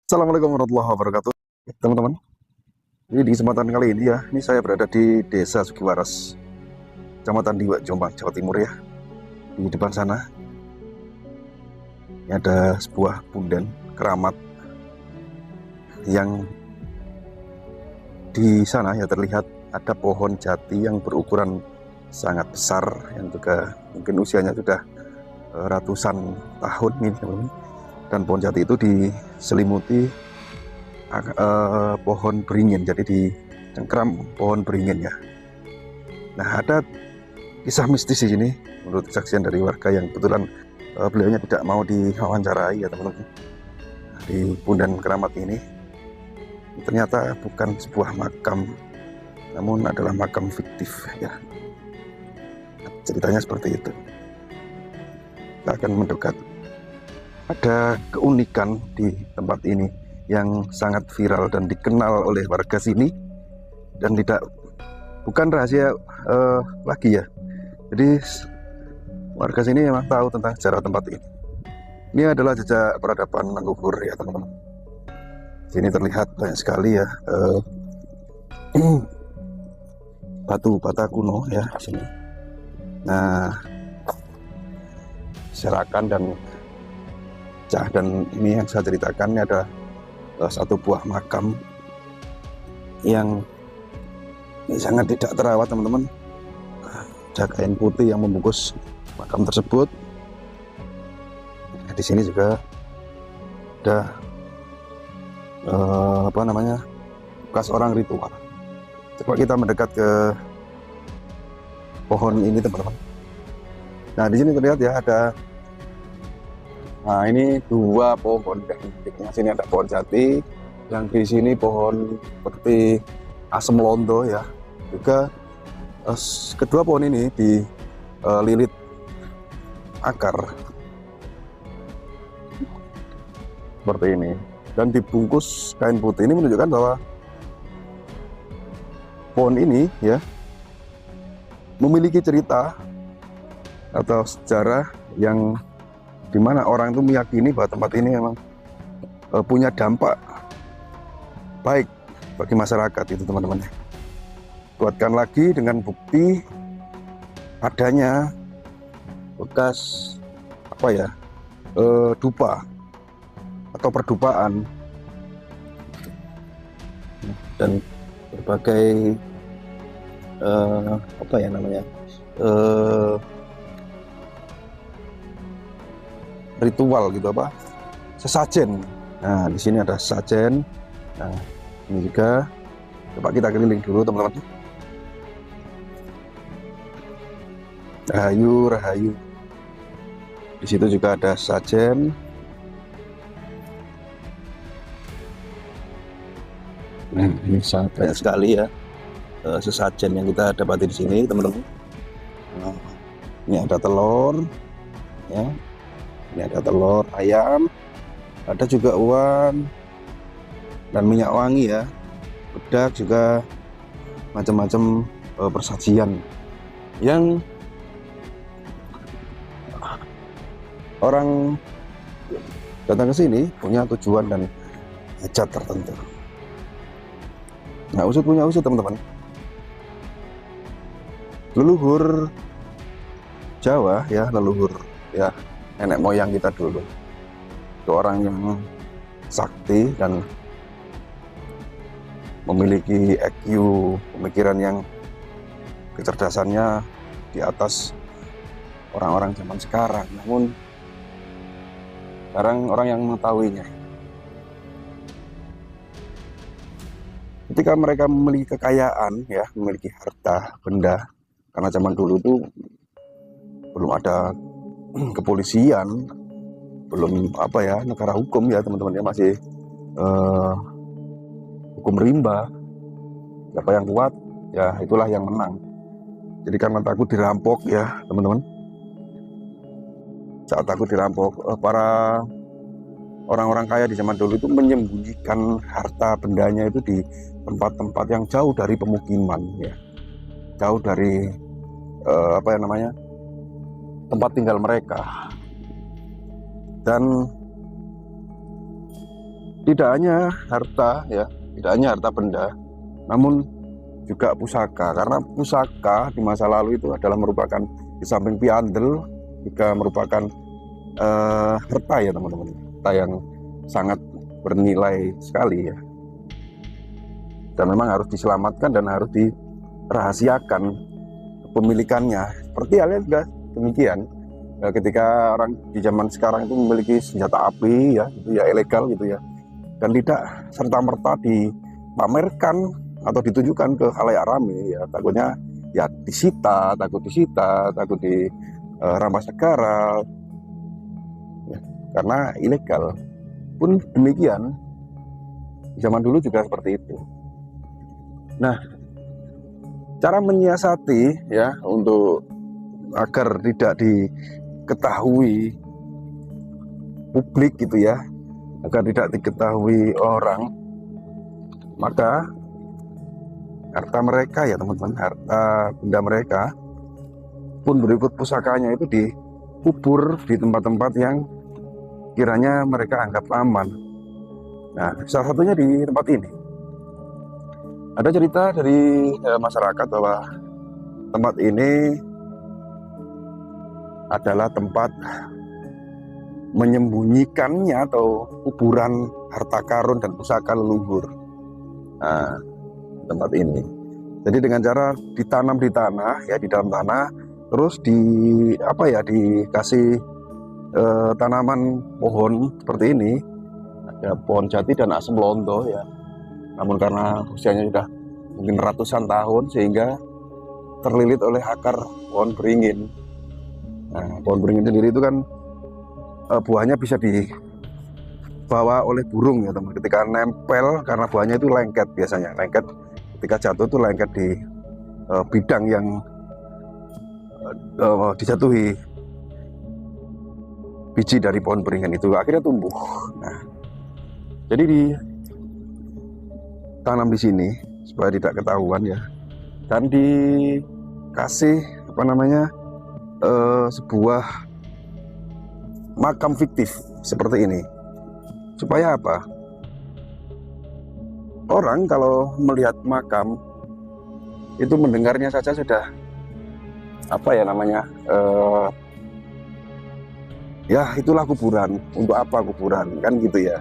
Assalamualaikum warahmatullahi wabarakatuh, teman-teman. Ini di kesempatan kali ini ya, ini saya berada di Desa Sugiwaras, Kecamatan Diwa, Jombang, Jawa Timur ya. Di depan sana, ini ada sebuah punden keramat yang di sana ya terlihat ada pohon jati yang berukuran sangat besar, yang juga mungkin usianya sudah ratusan tahun ini, teman-teman. Dan pohon jati itu diselimuti pohon beringin, jadi di cengkram pohon beringin ya. Nah, ada kisah mistis di sini menurut kesaksian dari warga yang kebetulan beliaunya tidak mau diwawancarai ya teman-teman. Di punden keramat ini ternyata bukan sebuah makam, namun adalah makam fiktif ya. Ceritanya seperti itu. Kita akan mendekat. Ada keunikan di tempat ini yang sangat viral dan dikenal oleh warga sini, dan bukan rahasia lagi ya. Jadi warga sini memang tahu tentang sejarah tempat ini. Ini adalah jejak peradaban leluhur ya teman-teman. Sini terlihat banyak sekali ya batu bata kuno ya di sini. Nah, serakan dan ini yang saya ceritakan ini ada satu buah makam yang sangat tidak terawat teman-teman. Ada kain putih yang membungkus makam tersebut. Nah, di sini juga ada bekas orang ritual. Coba kita mendekat ke pohon ini teman-teman. Nah, di sini terlihat ya ada, nah ini dua pohon yang sini ada pohon jati, yang di sini pohon seperti asem londo ya. Juga kedua pohon ini dililit akar seperti ini dan dibungkus kain putih. Ini menunjukkan bahwa pohon ini ya memiliki cerita atau sejarah yang dimana orang itu meyakini bahwa tempat ini memang punya dampak baik bagi masyarakat itu teman-teman. Kuatkan lagi dengan bukti adanya bekas dupa atau perdupaan dan berbagai ritual gitu, sesajen. Nah, di sini ada sesajen. Nah, ini juga coba kita keliling dulu teman-teman. Rahayu, rahayu. Di situ juga ada sesajen. Nah, ini sangat banyak sekali ya sesajen yang kita dapati di sini teman-teman. Nah, ini ada telur ya, ini ada telur ayam, ada juga uang dan minyak wangi ya, bedak, juga macam-macam persajian yang orang datang ke sini punya tujuan dan hajat tertentu. Nah, usut punya usut teman-teman. Leluhur Jawa ya, leluhur ya, nenek moyang kita dulu itu orang yang sakti dan memiliki IQ pemikiran yang kecerdasannya di atas orang-orang zaman sekarang. Namun sekarang orang yang mengetahuinya, ketika mereka memiliki kekayaan ya, memiliki harta benda, karena zaman dulu itu belum ada kepolisian, belum negara hukum ya teman-teman ya, masih hukum rimba. Siapa yang kuat ya itulah yang menang. Jadi karena takut dirampok ya teman-teman, saat takut dirampok, para orang-orang kaya di zaman dulu itu menyembunyikan harta bendanya itu di tempat-tempat yang jauh dari pemukiman ya, jauh dari tempat tinggal mereka. Dan Tidak hanya harta ya, tidak hanya harta benda, namun juga pusaka. Karena pusaka di masa lalu itu adalah merupakan di samping piandel juga merupakan harta ya teman-teman, harta yang sangat bernilai sekali ya. Dan memang harus diselamatkan dan harus dirahasiakan kepemilikannya. Seperti halnya juga demikian. Ketika orang di zaman sekarang itu memiliki senjata api ya, itu ya ilegal gitu ya. Dan tidak serta-merta dipamerkan atau ditunjukkan ke khalayak ramai ya, takutnya ya disita, takut dirampas negara ya, karena ilegal. Pun demikian zaman dulu juga seperti itu. Nah, cara menyiasati ya untuk agar tidak diketahui publik gitu ya, agar tidak diketahui orang, maka harta mereka ya teman-teman, harta benda mereka pun berikut pusakanya itu dikubur di tempat-tempat yang kiranya mereka anggap aman. Nah, salah satunya di tempat ini. Ada cerita dari masyarakat bahwa tempat ini adalah tempat menyembunyikannya atau kuburan harta karun dan pusaka leluhur. Nah, tempat ini. Jadi dengan cara ditanam di tanah ya, di dalam tanah, terus dikasih tanaman pohon seperti ini. Ada pohon jati dan asem londo ya. Namun karena usianya sudah mungkin ratusan tahun sehingga terlilit oleh akar pohon beringin. Nah, pohon beringin sendiri itu kan buahnya bisa dibawa oleh burung ya teman. Ketika nempel, karena buahnya itu lengket biasanya, lengket ketika jatuh itu lengket di bidang yang dijatuhi biji dari pohon beringin itu, akhirnya tumbuh. Nah, jadi ditanam di sini supaya tidak ketahuan ya, dan dikasih sebuah makam fiktif seperti ini. Supaya apa? Orang kalau melihat makam itu mendengarnya saja sudah ya itulah kuburan. Untuk apa kuburan? Kan gitu ya.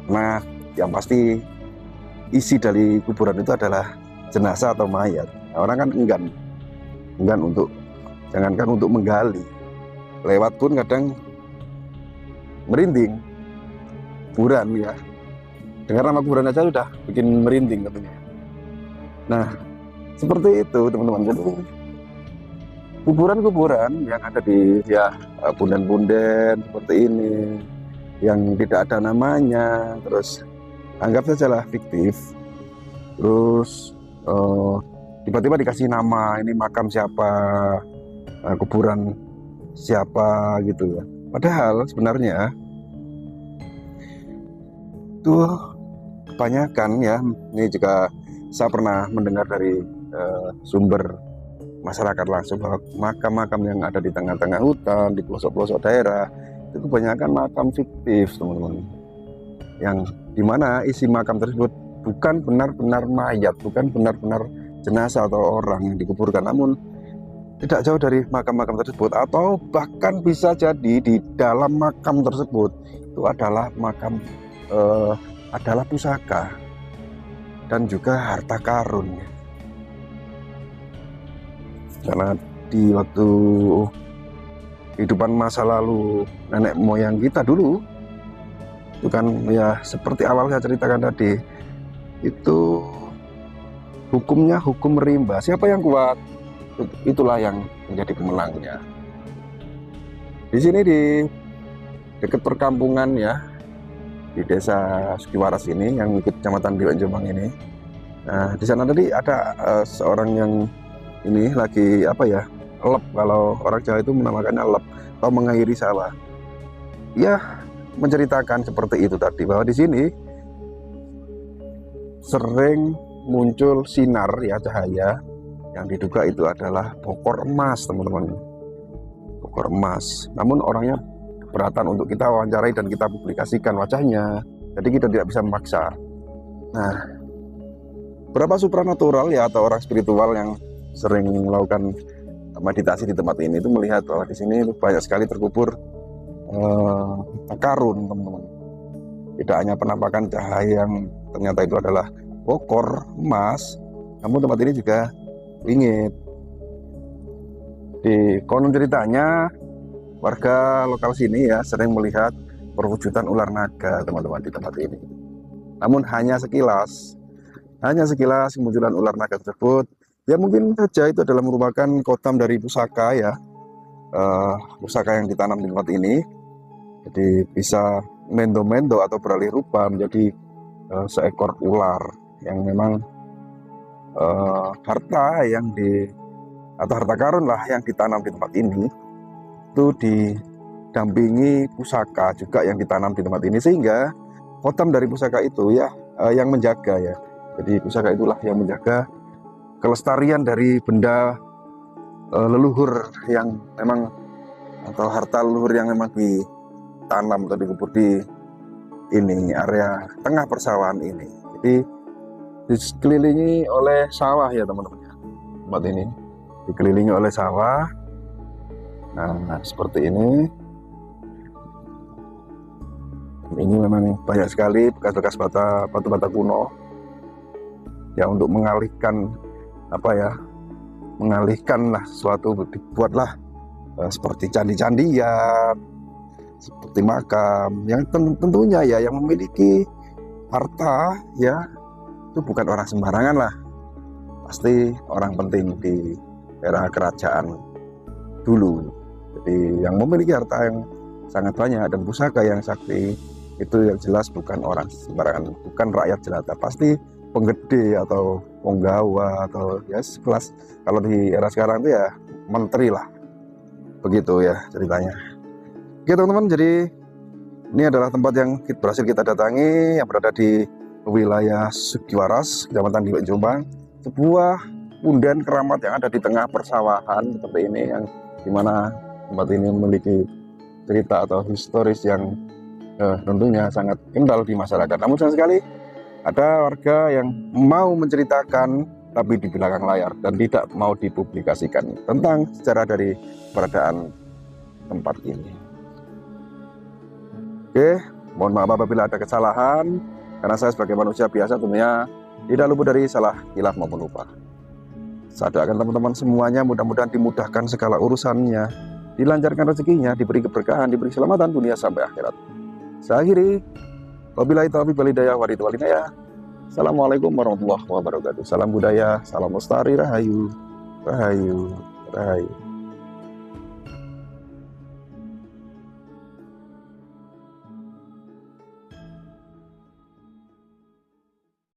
Nah, yang pasti isi dari kuburan itu adalah jenazah atau mayat. Nah, orang kan enggan untuk, jangankan untuk menggali, lewat pun kadang merinding. Kuburan ya, dengar nama kuburan aja sudah bikin merinding katanya. Nah, seperti itu teman-teman. Jadi kuburan-kuburan yang ada di punden-punden seperti ini, yang tidak ada namanya, terus anggap sajalah fiktif, terus tiba-tiba dikasih nama, ini makam siapa, kuburan siapa gitu ya. Padahal sebenarnya itu kebanyakan ya, ini juga saya pernah mendengar dari sumber masyarakat langsung bahwa makam-makam yang ada di tengah-tengah hutan, di pelosok-pelosok daerah, itu kebanyakan makam fiktif teman-teman, yang dimana isi makam tersebut bukan benar-benar mayat, bukan benar-benar jenazah atau orang yang dikuburkan, namun tidak jauh dari makam-makam tersebut, atau bahkan bisa jadi di dalam makam tersebut itu adalah adalah pusaka dan juga harta karun. Karena di waktu kehidupan masa lalu nenek moyang kita dulu itu kan ya seperti awal saya ceritakan tadi, itu hukumnya hukum rimba, siapa yang kuat itulah yang menjadi pemenangnya. Di sini di dekat perkampungan ya, di desa Sukiwaras ini yang ikut kecamatan Biak Jombang ini. Nah, di sana tadi ada seorang yang ini lagi elep, kalau orang Jawa itu menamakannya elep atau mengairi sawah. Ya, menceritakan seperti itu tadi, bahwa di sini sering muncul sinar ya, cahaya yang diduga itu adalah bokor emas teman-teman, bokor emas. Namun orangnya keberatan untuk kita wawancarai dan kita publikasikan wajahnya, Jadi kita tidak bisa memaksa. Nah, beberapa supranatural ya atau orang spiritual yang sering melakukan meditasi di tempat ini itu melihat bahwa di sini banyak sekali terkubur karun, teman-teman. Tidak hanya penampakan cahaya yang ternyata itu adalah bokor emas, namun tempat ini juga wingit. Di konon ceritanya warga lokal sini ya sering melihat perwujudan ular naga, teman-teman, di tempat ini. Namun hanya sekilas kemunculan ular naga tersebut. Ya mungkin saja itu adalah merupakan kotam dari pusaka ya, pusaka yang ditanam di tempat ini. Jadi bisa mendo-mendo atau beralih rupa menjadi seekor ular yang memang harta karun lah yang ditanam di tempat ini itu didampingi pusaka juga yang ditanam di tempat ini, sehingga kotam dari pusaka itu ya yang menjaga ya. Jadi pusaka itulah yang menjaga kelestarian dari benda leluhur yang memang atau harta leluhur yang memang ditanam atau dikubur di ini area tengah persawahan ini. Jadi dikelilingi oleh sawah ya teman-teman. Tempat ini dikelilingi oleh sawah. Nah, seperti ini. Ini memang banyak sekali bekas-bekas batu-bata kuno ya untuk mengalihkanlah sesuatu, dibuatlah seperti candi-candian, seperti makam yang tentunya ya yang memiliki harta ya itu bukan orang sembarangan lah, pasti orang penting di era kerajaan dulu. Jadi yang memiliki harta yang sangat banyak dan pusaka yang sakti itu yang jelas bukan orang sembarangan, bukan rakyat jelata, pasti penggede atau penggawa atau ya sekelas, kalau di era sekarang itu ya menteri lah, begitu ya ceritanya. Oke teman-teman, jadi ini adalah tempat yang berhasil kita datangi yang berada di wilayah Sugiwaras, Kecamatan Diwek, Jombang, sebuah punden keramat yang ada di tengah persawahan seperti ini, yang dimana tempat ini memiliki cerita atau historis yang tentunya sangat kental di masyarakat. Namun sayang sekali ada warga yang mau menceritakan tapi di belakang layar dan tidak mau dipublikasikan tentang sejarah dari keberadaan tempat ini. Oke, mohon maaf apabila ada kesalahan, karena saya sebagai manusia biasa tentunya tidak luput dari salah, hilaf maupun lupa. Saya doakan teman-teman semuanya mudah-mudahan dimudahkan segala urusannya, dilancarkan rezekinya, diberi keberkahan, diberi keselamatan dunia sampai akhirat. Saya akhiri, wabillahi taufiq wal hidayah, waridul walidayah. Assalamualaikum warahmatullahi wabarakatuh. Salam budaya, salam lestari, rahayu, rahayu, rahayu.